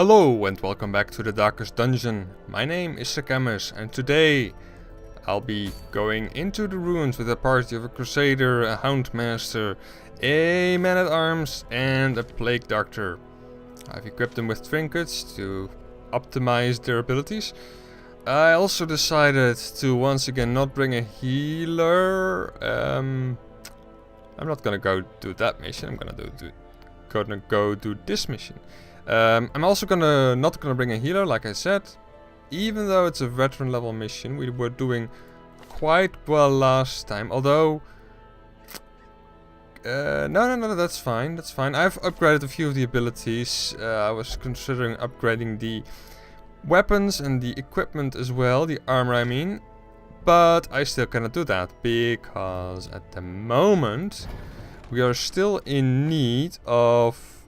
Hello and welcome back to the Darkest Dungeon. My name is Sakamis and today I'll be going into the ruins with a party of a Crusader, a Houndmaster, a Man-at-Arms and a Plague Doctor. I've equipped them with trinkets to optimize their abilities. I also decided to once again not bring a healer. I'm not gonna go do that mission, I'm gonna go do this mission. I'm also not gonna bring a healer, like I said. Even though it's a veteran level mission, we were doing quite well last time. Although, no, that's fine. That's fine. I've upgraded a few of the abilities. I was considering upgrading the weapons and the equipment as well, the armor I mean. But I still cannot do that because at the moment we are still in need of.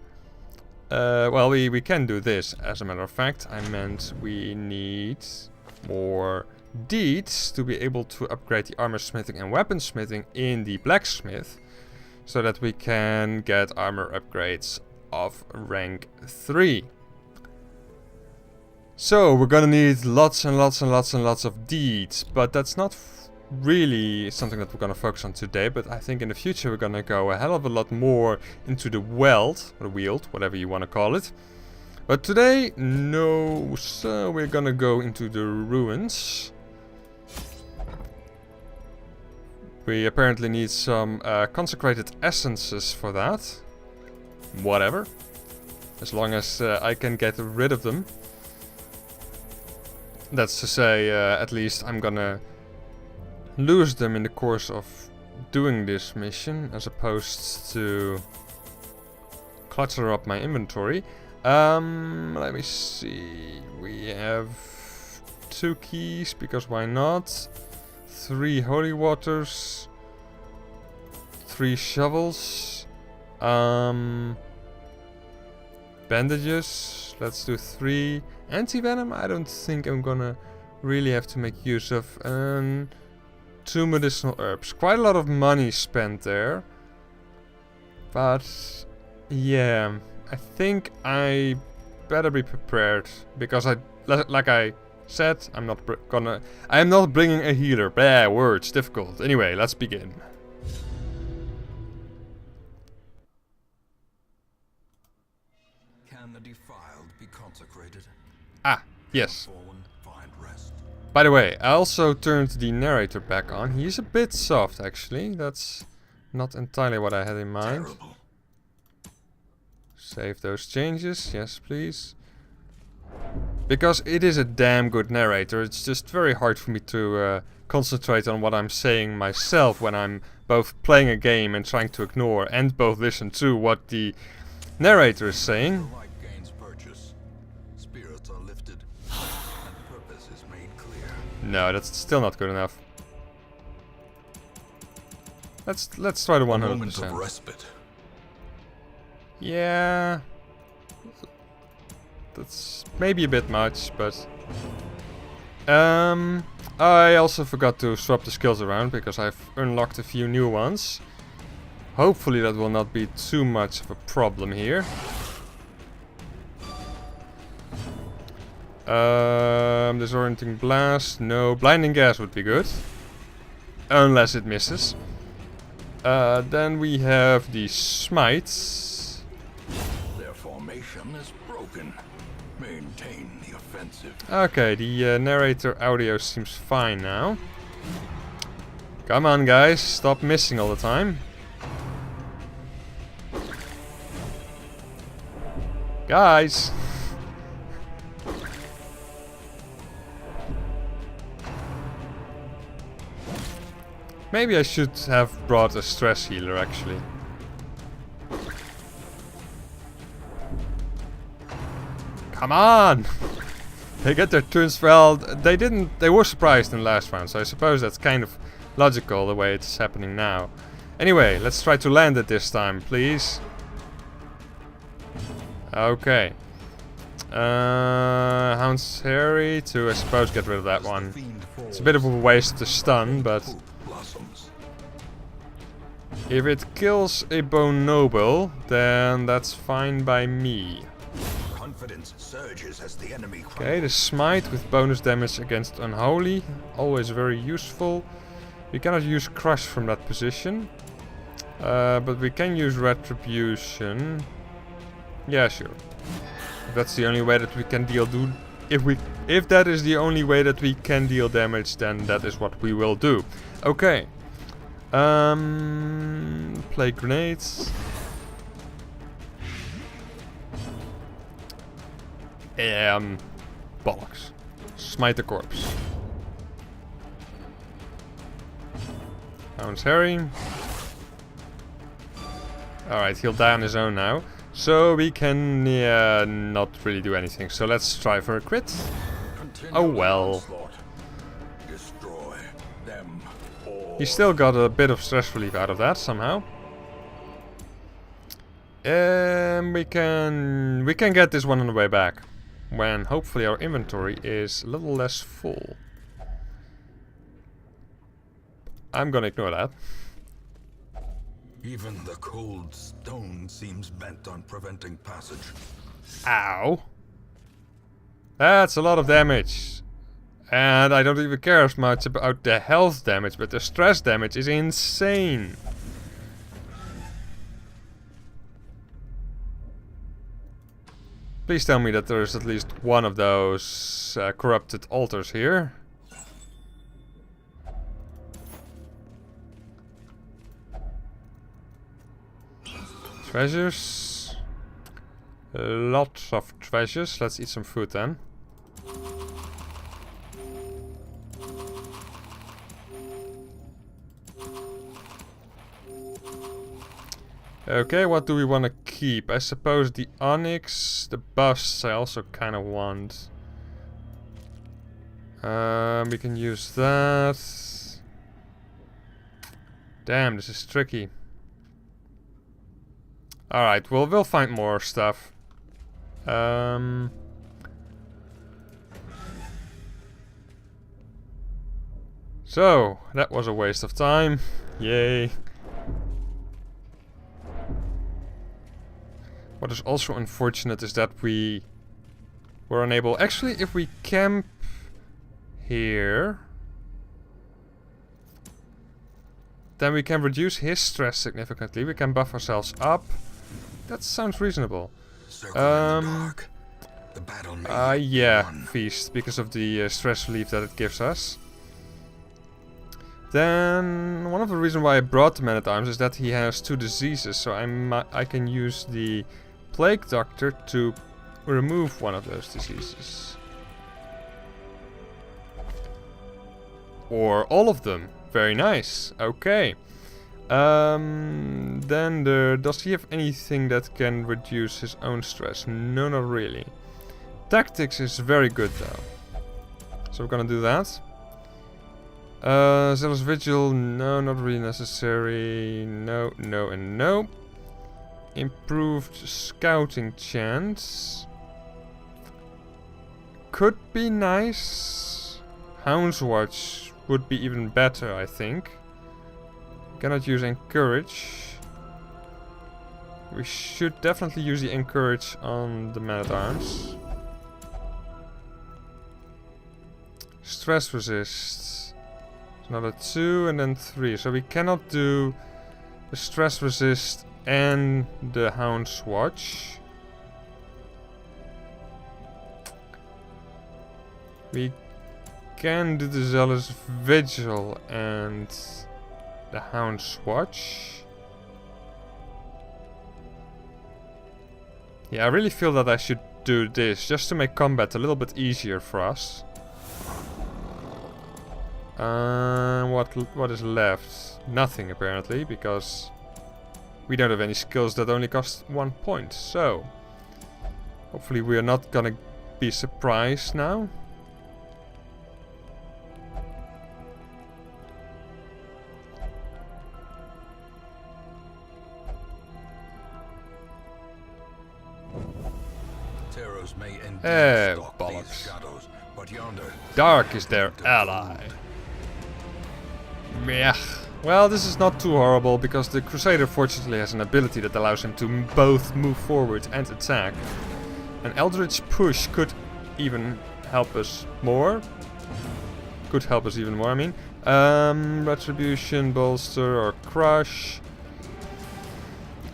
Well, we can do this, as a matter of fact. I meant we need more deeds to be able to upgrade the armor smithing and weaponsmithing in the blacksmith, so that we can get armor upgrades of rank 3. So, we're gonna need lots and lots of deeds, but that's not really something that we're gonna focus on today, but I think in the future we're gonna go a hell of a lot more into the weald, or weald, whatever you wanna call it. But today, no, so we're gonna go into the ruins. We apparently need some consecrated essences for that. Whatever. As long as I can get rid of them. That's to say, at least I'm gonna lose them in the course of doing this mission, as opposed to clutter up my inventory. Let me see. We have 2 keys, because why not? 3 holy waters, 3 shovels, bandages. Let's do 3 anti-venom. I don't think I'm gonna really have to make use of. 2 medicinal herbs. Quite a lot of money spent there. But yeah, I think I better be prepared, because like I said, I am not bringing a healer. Blah, words, difficult. Anyway, let's begin. Can the defiled be consecrated? Ah, yes. By the way, I also turned the narrator back on. He's a bit soft, actually. That's not entirely what I had in mind. Terrible. Save those changes, yes please. Because it is a damn good narrator. It's just very hard for me to concentrate on what I'm saying myself when I'm both playing a game and trying to ignore and both listen to what the narrator is saying. No, that's still not good enough. Let's try the 100%. Moment of respite. Yeah, that's maybe a bit much, but I also forgot to swap the skills around because I've unlocked a few new ones. Hopefully that will not be too much of a problem here. Disorienting blast, no. Blinding gas would be good, unless it misses. Then we have the smites. Their formation is broken. Maintain the offensive. Okay, the narrator audio seems fine now. Come on guys, stop missing all the time. Guys! Maybe I should have brought a stress healer, actually. Come on! They get their turns well. They were surprised in the last round, so I suppose that's kind of logical the way it's happening now. Anyway, let's try to land it this time, please. Okay. Hound's Harry to, I suppose, get rid of that one. It's a bit of a waste to stun, but if it kills a Bone Noble, then that's fine by me. confidence surges as the enemy Okay, the smite with bonus damage against unholy, always very useful. We cannot use crush from that position, but we can use retribution. Yeah, sure. If that's the only way that we can if that is the only way that we can deal damage, then that is what we will do. Okay. Play grenades. Bollocks. Smite the corpse. Hound's Harry. Alright, he'll die on his own now. So we can not really do anything. So let's try for a crit. Oh well. Destroy them all. He still got a bit of stress relief out of that somehow. We can get this one on the way back, when hopefully our inventory is a little less full. I'm gonna ignore that. Even the cold stone seems bent on preventing passage. Ow! That's a lot of damage. And I don't even care as much about the health damage, but the stress damage is insane. Please tell me that there's at least one of those corrupted altars here. Treasures. Lots of treasures. Let's eat some food then. Okay, what do we want to keep? I suppose the onyx, the busts I also kind of want. We can use that. Damn, this is tricky. Alright, well, we'll find more stuff. So, that was a waste of time. Yay. What is also unfortunate is that we were unable... Actually, if we camp here, then we can reduce his stress significantly. We can buff ourselves up. That sounds reasonable. Yeah, feast, because of the stress relief that it gives us. Then, one of the reasons why I brought the Man-at-Arms is that he has 2 diseases, so I can use the Plague Doctor to remove one of those diseases. Or all of them. Very nice. Okay. Then does he have anything that can reduce his own stress? No, not really. Tactics is very good though. So we're gonna do that. Zealous Vigil, no, not really necessary. No, no, and no. Improved scouting chance. Could be nice. Hound's Watch would be even better, I think. Cannot use Encourage. We should definitely use the Encourage on the Man-at-Arms. Stress Resist. Another 2 and then 3. So we cannot do the Stress Resist and the Hound's Watch. We can do the Zealous Vigil and the Hound's Watch. Yeah, I really feel that I should do this just to make combat a little bit easier for us. What is left? Nothing apparently, because we don't have any skills that only cost 1 point. So hopefully we are not gonna be surprised now. Bollocks. Shadows, but yonder, Dark is their ally. Meh. Well, this is not too horrible, because the Crusader fortunately has an ability that allows him to both move forward and attack. An Eldritch Push could even help us more. Could help us even more, I mean. Retribution, Bolster, or Crush.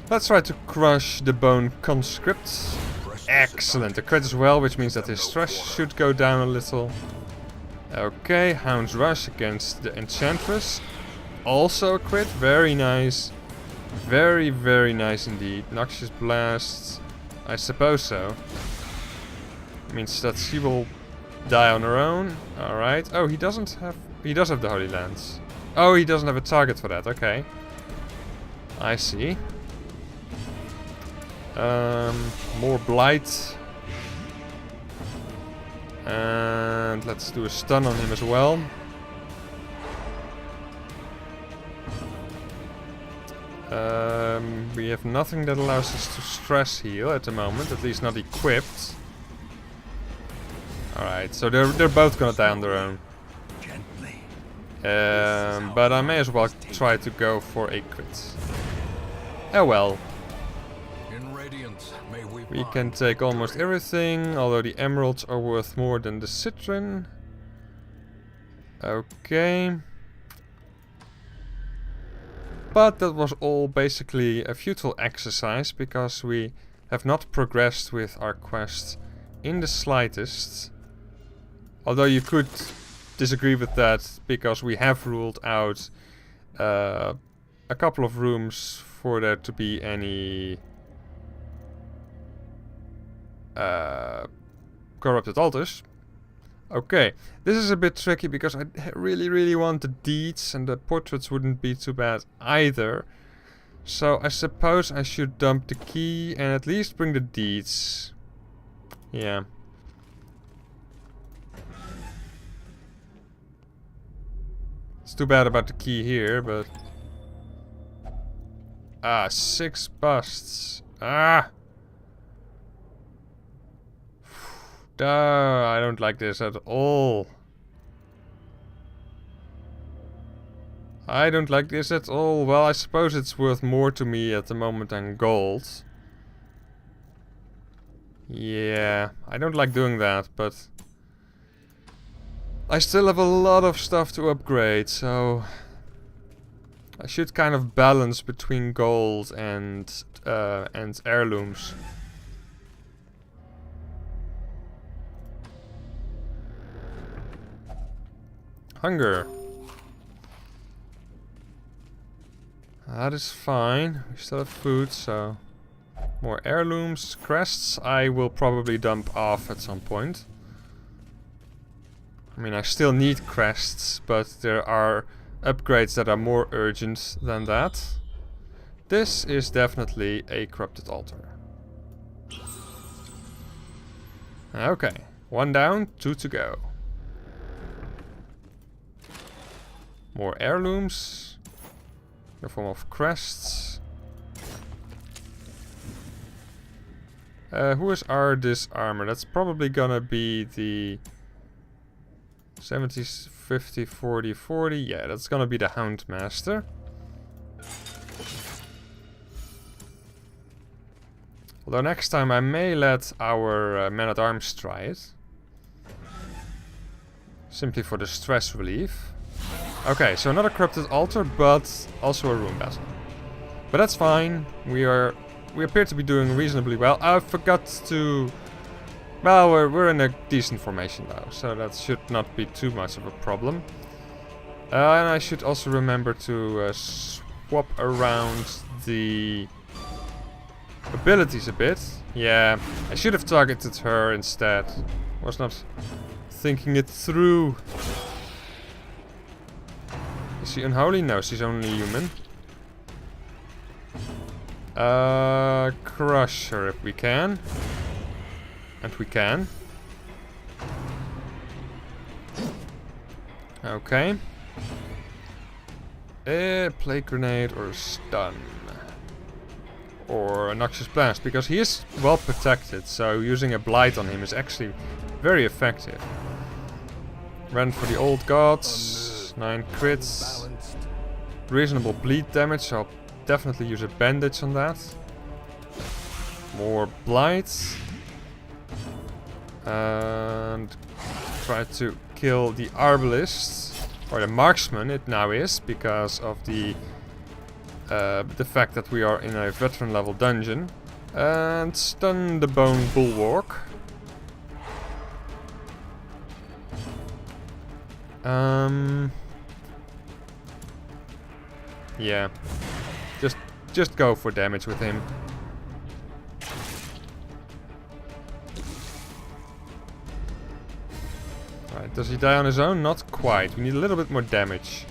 Let's try to crush the Bone Conscript. Excellent. A crit as well, which means that his stress should go down a little. Okay, Hound's Rush against the Enchantress. Also a crit. Very nice. Very, very nice indeed. Noxious Blast. I suppose so. Means that she will die on her own. Alright. Oh, he doesn't have... He does have the Holy Lance. Oh, he doesn't have a target for that. Okay. I see. More Blight. And let's do a stun on him as well. We have nothing that allows us to stress heal at the moment, at least not equipped. Alright, so they're both gonna die on their own. But I may as well try to go for a crit. Oh well. We can take almost everything, although the emeralds are worth more than the citron. Okay. But that was all basically a futile exercise, because we have not progressed with our quest in the slightest. Although you could disagree with that, because we have ruled out a couple of rooms for there to be any corrupted altars. Okay, this is a bit tricky because I really want the deeds, and the portraits wouldn't be too bad either. So I suppose I should dump the key and at least bring the deeds. Yeah. It's too bad about the key here, but... Ah, 6 busts. Ah! I don't like this at all. I don't like this at all. Well, I suppose it's worth more to me at the moment than gold. Yeah, I don't like doing that, but... I still have a lot of stuff to upgrade, so... I should kind of balance between gold and heirlooms. Hunger. That is fine. We still have food, so... More heirlooms. Crests I will probably dump off at some point. I mean, I still need crests, but there are upgrades that are more urgent than that. This is definitely a corrupted altar. Okay. 1 down, 2 to go. More heirlooms. In the form of crests. Who is our disarmor? That's probably gonna be the 70, 50, 40, 40. Yeah, that's gonna be the Houndmaster. Although next time I may let our men-at-arms try it. Simply for the stress relief. Okay, so not a corrupted altar, but also a rune battle. But that's fine. We appear to be doing reasonably well. I forgot to... Well, we're in a decent formation now, so that should not be too much of a problem. And I should also remember to swap around the abilities a bit. Yeah, I should have targeted her instead. Was not thinking it through. Is she unholy? No, she's only human. Crush her if we can. And we can. Okay. Plague Grenade or Stun. Or a Noxious Blast, because he is well protected, so using a Blight on him is actually very effective. Ran for the old gods. 9 crits. Reasonable bleed damage, so I'll definitely use a bandage on that. More Blight. And try to kill the arbalist, or the marksman it now is, because of the fact that we are in a veteran level dungeon. And stun the bone bulwark. Yeah. Just go for damage with him. Alright, does he die on his own? Not quite. We need a little bit more damage.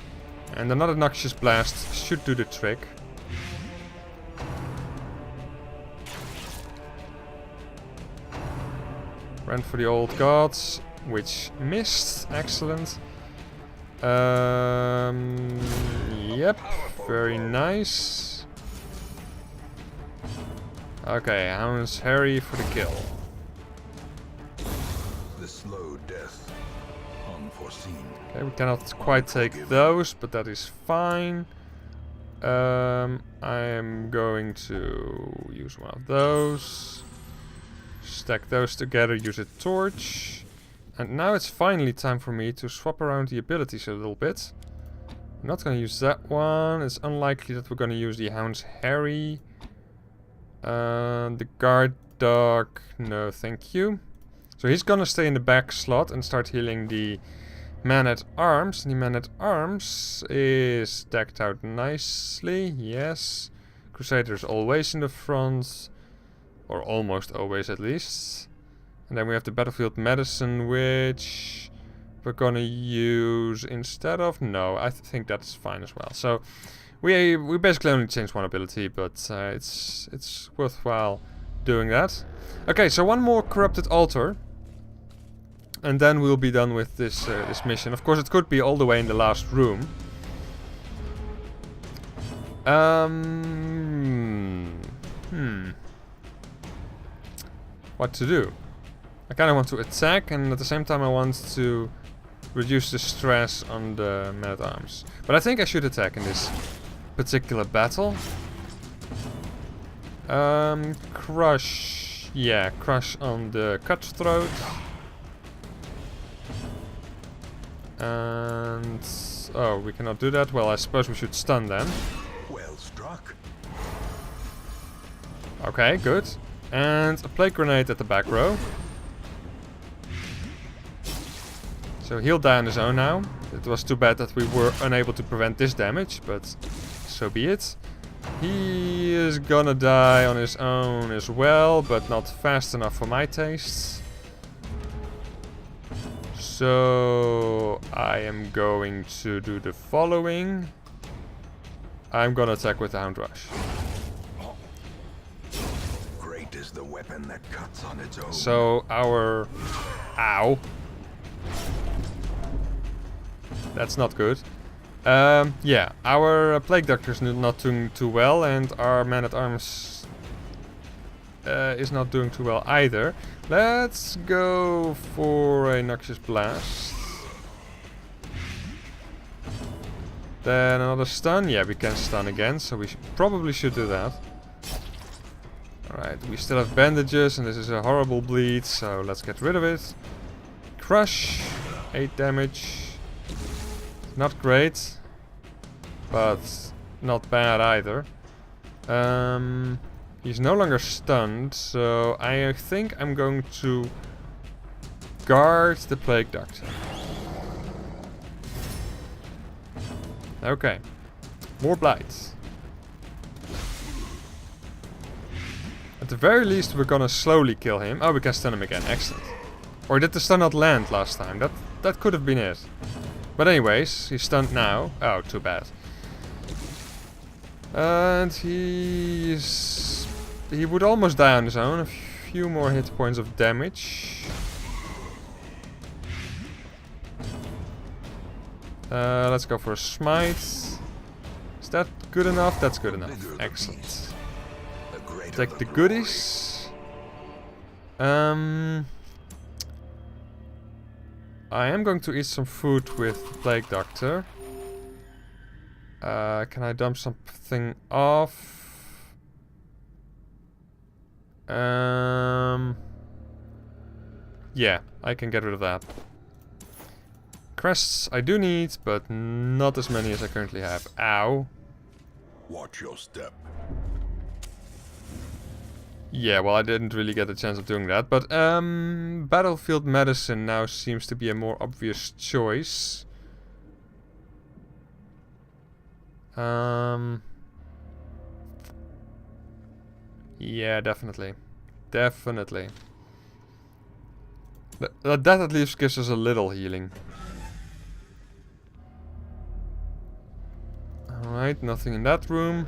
And another Noxious Blast should do the trick. Ran for the old gods, which missed. Excellent. Yep, very nice. Okay, Hound's Harry for the kill. The slow death, unforeseen. Okay, we cannot quite take those, but that is fine. I am going to use one of those. Stack those together, use a torch. And now it's finally time for me to swap around the abilities a little bit. I'm not going to use that one. It's unlikely that we're going to use the Hound's Harry. The guard dog, no thank you. So he's gonna stay in the back slot and start healing the man-at-arms. And the man-at-arms is decked out nicely, yes. Crusader's always in the front, or almost always at least. And then we have the battlefield medicine, which we're gonna use instead of... No, I think that's fine as well. So we basically only changed one ability, but it's worthwhile doing that. Okay, so one more corrupted altar, and then we'll be done with this this mission. Of course, it could be all the way in the last room. What to do? I kind of want to attack, and at the same time I want to reduce the stress on the man-at-arms. But I think I should attack in this particular battle. Crush. Yeah, crush on the cutthroat. And... oh, we cannot do that. Well, I suppose we should stun them. Well struck. Okay, good. And a plague grenade at the back row. So he'll die on his own now. It was too bad that we were unable to prevent this damage, but so be it. He is gonna die on his own as well, but not fast enough for my tastes. So I am going to do the following. I'm gonna attack with the Hound Rush. Great is the weapon that cuts on its own. So our... ow. That's not good. Yeah, our Plague Doctor is not doing too well, and our Man-at-Arms is not doing too well either. Let's go for a Noxious Blast. Then another stun. Yeah, we can stun again, so we probably should do that. Alright, we still have bandages, and this is a horrible bleed, so let's get rid of it. Crush. 8 damage. Not great, but not bad either. He's no longer stunned, so I think I'm going to guard the Plague Doctor. Okay, more blights. At the very least, we're gonna slowly kill him. Oh, we can stun him again. Excellent. Or did the stun not land last time? That could have been it. But anyways, he's stunned now. Oh, too bad. And he would almost die on his own. A few more hit points of damage. Let's go for a smite. Is that good enough? That's good enough. Excellent. Take the goodies. I am going to eat some food with the Plague Doctor. Can I dump something off? Yeah, I can get rid of that. Crests I do need, but not as many as I currently have. Ow. Watch your step. Yeah, well, I didn't really get a chance of doing that. But battlefield medicine now seems to be a more obvious choice. Yeah, definitely. Definitely. That at least gives us a little healing. Alright, nothing in that room.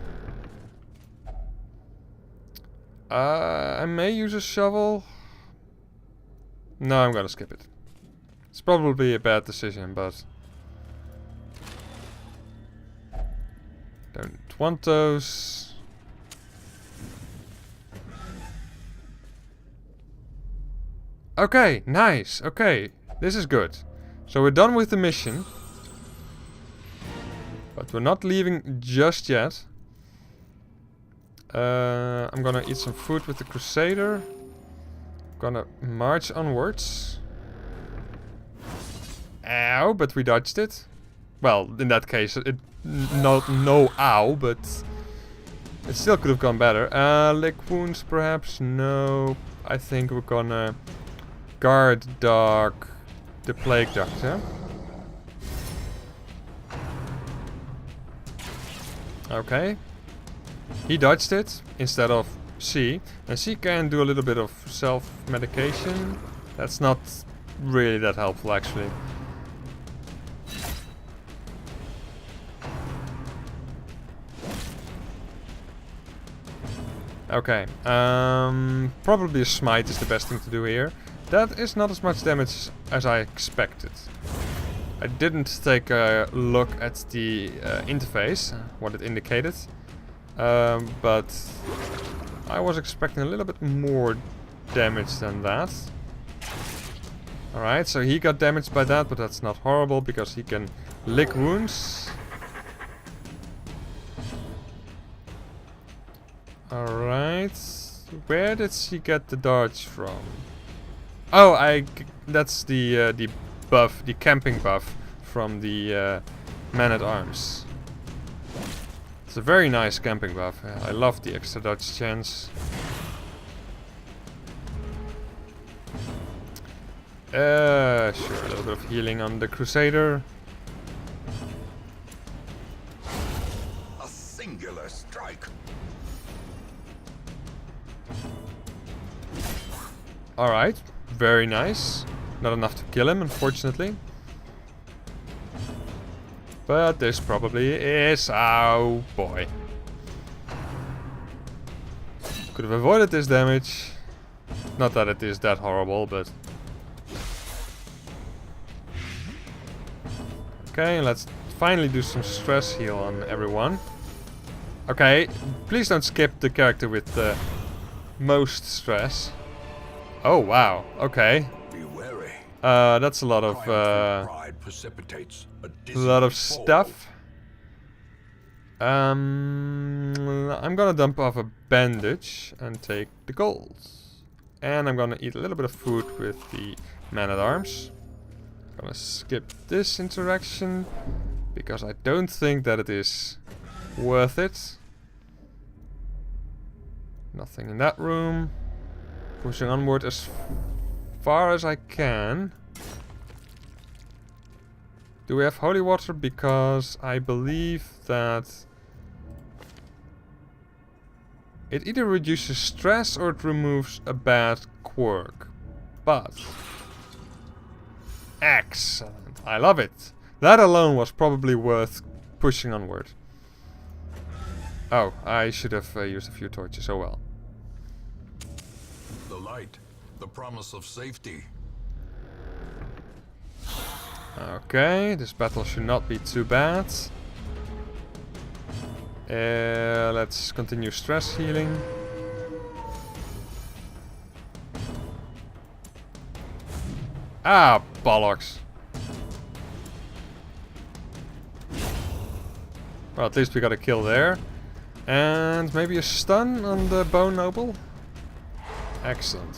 I may use a shovel. No, I'm gonna skip it. It's probably a bad decision, but... don't want those. Okay, nice. Okay, this is good. So we're done with the mission. But we're not leaving just yet. I'm gonna eat some food with the Crusader. Gonna march onwards. Ow, but we dodged it. Well, in that case, no ow, but it still could have gone better. Lick wounds, perhaps? No. I think we're gonna guard dog the Plague Doctor. Okay. He dodged it instead of C. And C can do a little bit of self-medication. That's not really that helpful, actually. Okay. Probably a smite is the best thing to do here. That is not as much damage as I expected. I didn't take a look at the interface, what it indicated. But I was expecting a little bit more damage than that. Alright, so he got damaged by that, but that's not horrible because he can lick wounds. Alright, where did she get the dodge from? Oh, that's the buff, the camping buff from the Man-at-Arms. It's a very nice camping buff. I love the extra dodge chance. Sure, a little bit of healing on the Crusader. A singular strike. Alright, very nice. Not enough to kill him, unfortunately. But this probably is... oh boy. Could have avoided this damage. Not that it is that horrible, but... okay, let's finally do some stress heal on everyone. Okay, please don't skip the character with the most stress. Oh wow, okay. Be wary. That's a lot of Pride precipitates a dizzying lot of fall. stuff. I'm gonna dump off a bandage and take the gold. And I'm gonna eat a little bit of food with the Man-at-Arms. Gonna skip this interaction because I don't think that it is worth it. Nothing in that room. Pushing onward as far as I can. Do we have holy water? Because I believe that it either reduces stress or it removes a bad quirk. But excellent. I love it. That alone was probably worth pushing onward. Oh, I should have used a few torches. Oh well. The light, the promise of safety. Okay, this battle should not be too bad. Let's continue stress healing. Ah, bollocks. Well, at least we got a kill there. And maybe a stun on the Bone Noble. Excellent.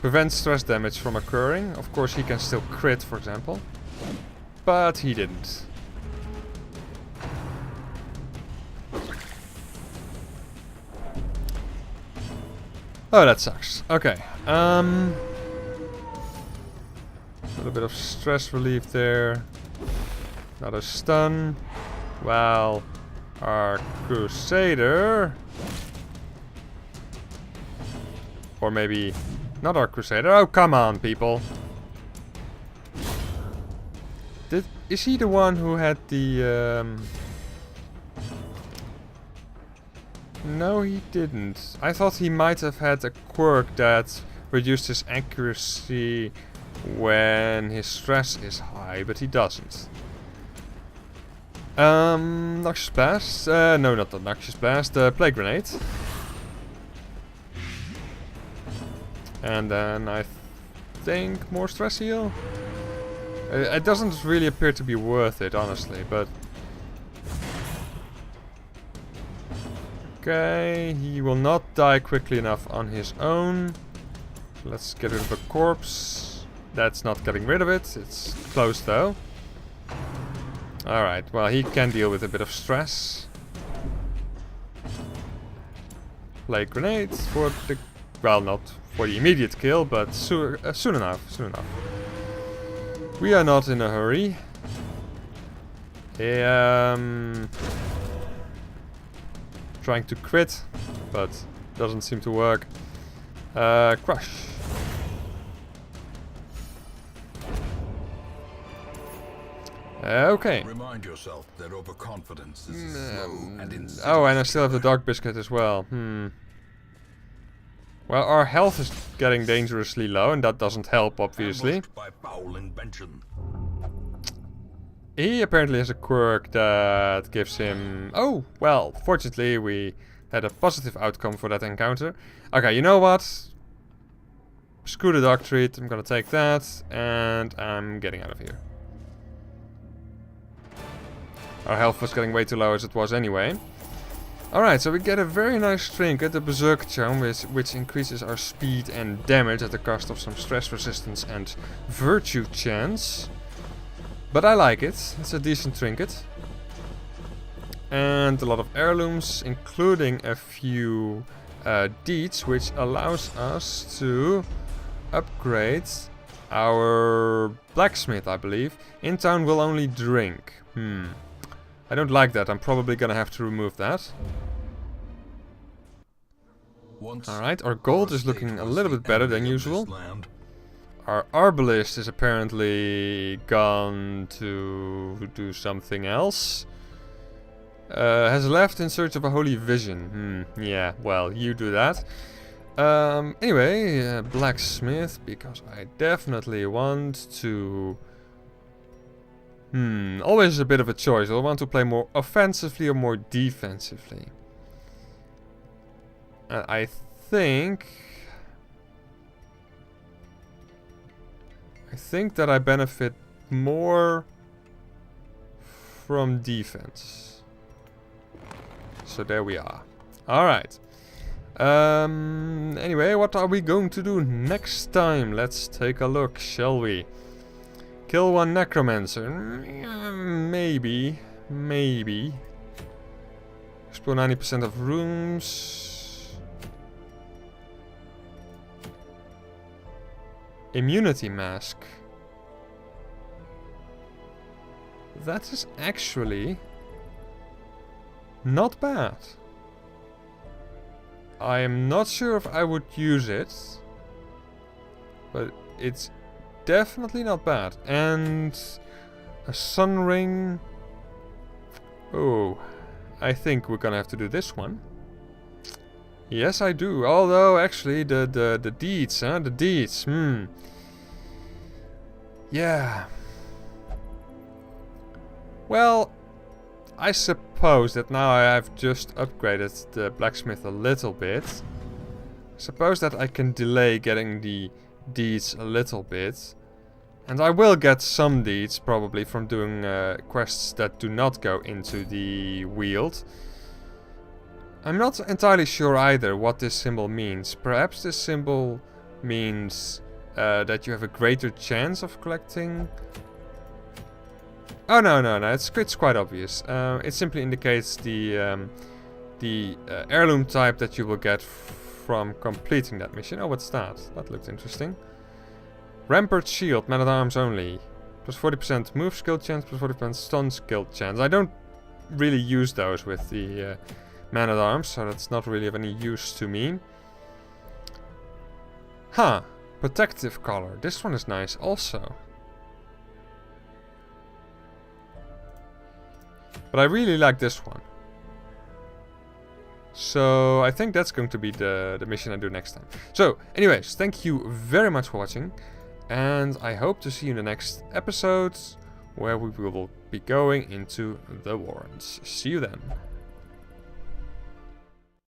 Prevent stress damage from occurring. Of course, he can still crit, for example. But he didn't. Oh, that sucks. Okay. A little bit of stress relief there. Another stun. Well, our Crusader... Or maybe not our Crusader. Oh, come on, people. Is he the one who had the... No, he didn't. I thought he might have had a quirk that reduced his accuracy when his stress is high, but he doesn't. Noxious Blast. No, not the Noxious Blast. The Plague Grenade. And then I think more stress heal. It doesn't really appear to be worth it, honestly, but... Okay, he will not die quickly enough on his own. So let's get rid of a corpse. That's not getting rid of it. It's close though. Alright, well, he can deal with a bit of stress. Plague Grenade for the... Well, not for the immediate kill, but soon enough, soon enough. We are not in a hurry. Trying to crit, but doesn't seem to work. Crush. Okay. Remind yourself that overconfidence is slow and insidious. Oh, and I still have the Dark Biscuit as well. Well, our health is getting dangerously low, and that doesn't help, obviously. By foul invention. He apparently has a quirk that gives him... Oh, well, fortunately we had a positive outcome for that encounter. Okay, you know what? Screw the Dark Treat, I'm gonna take that, and I'm getting out of here. Our health was getting way too low as it was anyway. Alright, so we get a very nice trinket, the Berserk Charm, which increases our speed and damage at the cost of some stress resistance and virtue chance. But I like it, it's a decent trinket. And a lot of heirlooms, including a few deeds, which allows us to upgrade our blacksmith, I believe. In town will only drink. I don't like that, I'm probably gonna have to remove that. Alright, our gold is looking a little bit better than usual. Our Arbalist is apparently gone to do something else. Has left in search of a holy vision. Yeah, well, you do that. Anyway, blacksmith, because I definitely want to... always a bit of a choice. Do I want to play more offensively or more defensively? I think that I benefit more from defense. So there we are. Alright. Anyway, what are we going to do next time? Let's take a look, shall we? Kill one necromancer. Maybe. Explore 90% of rooms. Immunity mask. That is actually not bad. I am not sure if I would use it, but it's definitely not bad. And a sun ring. Oh, I think we're gonna have to do this one. Yes, I do. Although, actually, the deeds, huh? The deeds. Yeah. Well, I suppose that now I have just upgraded the blacksmith a little bit. Suppose that I can delay getting the deeds a little bit. And I will get some deeds, probably, from doing quests that do not go into the Weald. I'm not entirely sure either what this symbol means. Perhaps this symbol means that you have a greater chance of collecting. Oh no, it's quite obvious. It simply indicates the heirloom type that you will get from completing that mission. Oh, what's that? That looked interesting. Rampart Shield, Man at Arms only. Plus 40% move skill chance, plus 40% stun skill chance. I don't really use those with the Man at Arms, so that's not really of any use to me. Huh. Protective color. This one is nice also. But I really like this one. So I think that's going to be the mission I do next time. So anyways, thank you very much for watching. And I hope to see you in the next episodes, where we will be going into the Warrens. See you then.